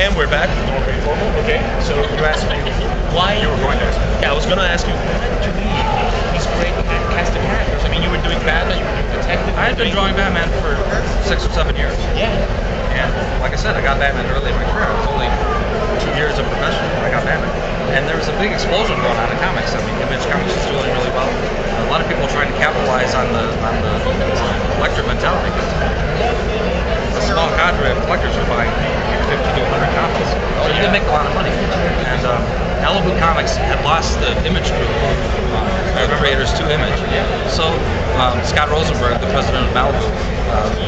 And we're back with more Breyfogle. Okay, so you asked me why. You were going to ask me. Yeah, I was going to ask you why did you leave these great casting characters? I mean, you were doing Batman, you were doing Detective. I had been drawing Batman for 6 or 7 years. Yeah. And like I said, I got Batman early in my career. It was only 2 years of profession when I got Batman. And there was a big explosion going on in comics. I mean, Image Comics is doing really well. A lot of people trying to capitalize on the collector mentality. A small cadre of collectors were buying 50 to 100 copies. So you did make a lot of money. And Malibu Comics had lost the Image group. I remember creators to Image. So Scott Rosenberg, the president of Malibu,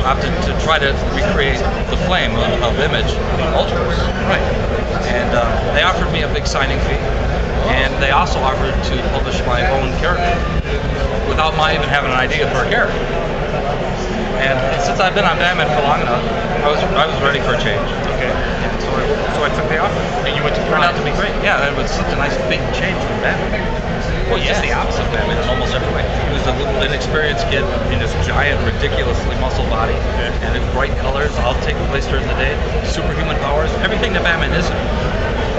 opted to try to recreate the flame of Image in Ultraverse. Right. And they offered me a big signing fee. And they also offered to publish my own character without my even having an idea for a character. And since I've been on Batman for long enough, I was ready for a change. Okay. And so I took the offer. And you went to Turned out to be great. Yeah, it was such a nice big change from Batman. Well, just the opposite of Batman in almost every way. He was a little inexperienced kid in this giant, ridiculously muscle body, and in bright colors, all taking place during the day, superhuman powers, everything that Batman isn't.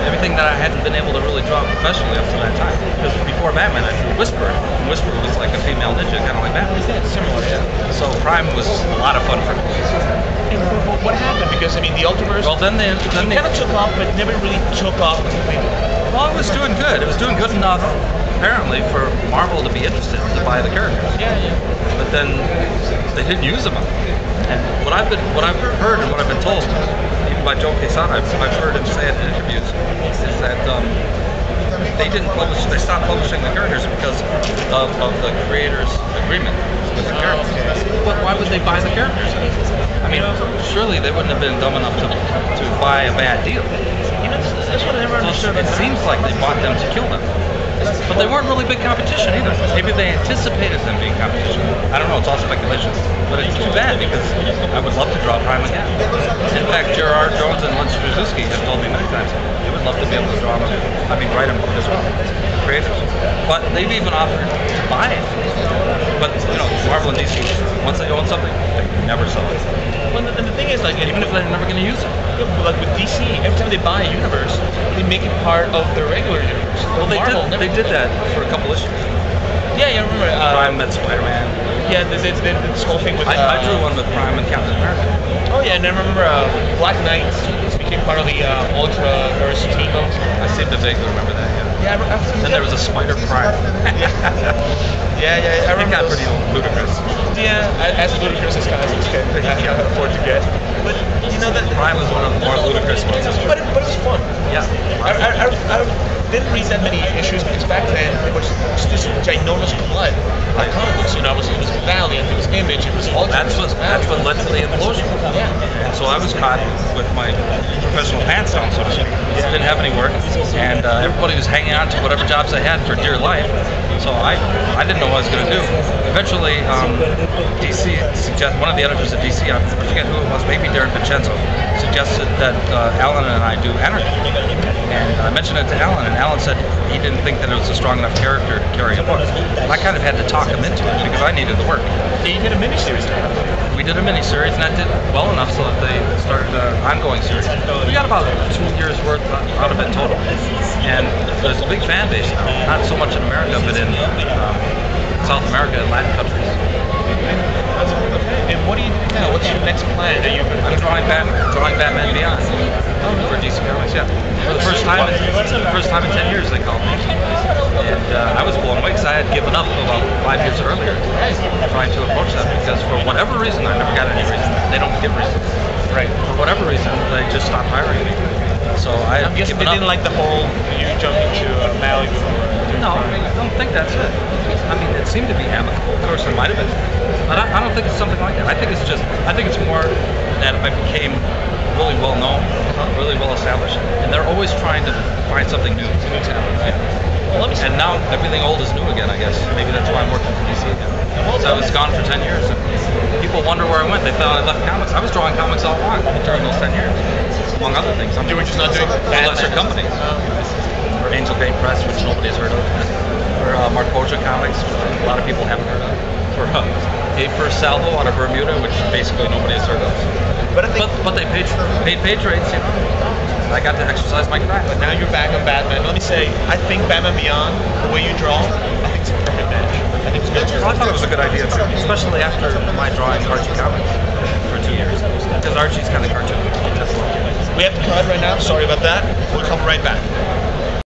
Everything that I hadn't been able to really draw professionally up to that time. Because before Batman, I drew Whisperer. And Whisperer was like a female ninja, kind of like Batman. Similar, yeah. So Prime was a lot of fun for me. And what happened? Because I mean, the Ultraverse. Well, then they kind of took off, but never really took off completely. Well, it was doing good. It was doing good enough, apparently, for Marvel to be interested to buy the characters. Yeah, yeah. But then they didn't use them. And what I've heard and what I've been told, even by Joe Quesada, I've heard him say it in interviews, is that they stopped publishing the characters because of the creators' agreement with the characters. Okay. But why would they buy the characters? I mean, surely they wouldn't have been dumb enough to buy a bad deal. You know, that's what I never understood. It seems like they bought them to kill them. But they weren't really big competition either. Maybe they anticipated them being competition. I don't know, it's all speculation. But it's too bad because I would love to draw Prime again. In fact, Gerard Jones and Lutz Strzelecki have told me many times they would love to be able to draw them, write them as well, creators. But they've even offered to buy it. But, you know, Marvel and DC, once they own something, they never sell it. Well, and the thing is, like, even if they're never going to use it. Yeah, like with DC, every time they buy a universe, they make it part of their regular universe. Well, they did that for a couple issues. Yeah, I remember. Prime met Spider-Man. Yeah, this whole thing with. I drew one with Prime and Captain America. Oh yeah, and I remember Black Knight became part of the Ultraverse team. I seem to vaguely remember that. Yeah. Then there was a Spider Prime. Yeah, I remember. It got pretty ludicrous. Yeah, as ludicrous as comics can afford to get. But you know that Prime was one of the more ludicrous ones. But it was fun. Yeah. I didn't read that many issues because back then it was just ginormous flood of comics. You know, it was Valiant, it was Image, it was Ultra. That's what led to the implosion. Yeah. And so I was caught with my professional pants down, so to speak. Didn't have any work, and everybody was hanging on to whatever jobs they had for dear life. So I didn't know what I was going to do. Eventually, DC one of the editors at DC, I forget who it was, maybe Darren Vincenzo, suggested that Alan and I do Anarchy. And I mentioned it to Alan, and Alan said he didn't think that it was a strong enough character to carry a book. And I kind of had to talk him into it because I needed the work. You did a miniseries now. We did a miniseries, and that did well enough so that they started an ongoing series. We got about 2 years worth out of it total. And there's a big fan base now, not so much in America, but in South America and Latin countries. And what do you do now? What's your next plan? I'm drawing Batman Beyond for DC Comics. Yeah, for the first time in 10 years they called me, and I was blown away because I had given up about 5 years earlier trying to approach that because for whatever reason I never got any reason. They don't give reasons. Right. For whatever reason they just stopped hiring me. So I'm guessing they didn't like the whole you jumping to Malibu. No, I don't think that's it. I mean, it seemed to be amicable. Of course, it might have been. But I don't think it's something like that. I think it's more that I became really well known, really well established, and they're always trying to find something new to happen. Right? Well, and now everything old is new again, I guess. Maybe that's why I'm working for DC again. So I was gone for 10 years. And people wonder where I went. They thought I left comics. I was drawing comics all along during those 10 years, among other things. You were just not doing lesser companies. For Angel Gate Press, which nobody has heard of. For Marcoja Comics, which a lot of people haven't heard of. For A First Salvo out of Bermuda, which basically nobody has heard of. But I think, But they paid trades, you know. I got to exercise my craft. but now you're back on Batman. Let me say, I think Batman Beyond, the way you draw, I think it's a perfect match. I think it's good. Well, I thought it was a good idea too, especially after my drawing Archie comics for 2 years, because Archie's kind of cartoony. We have to cut right now. Sorry about that. We'll come right back.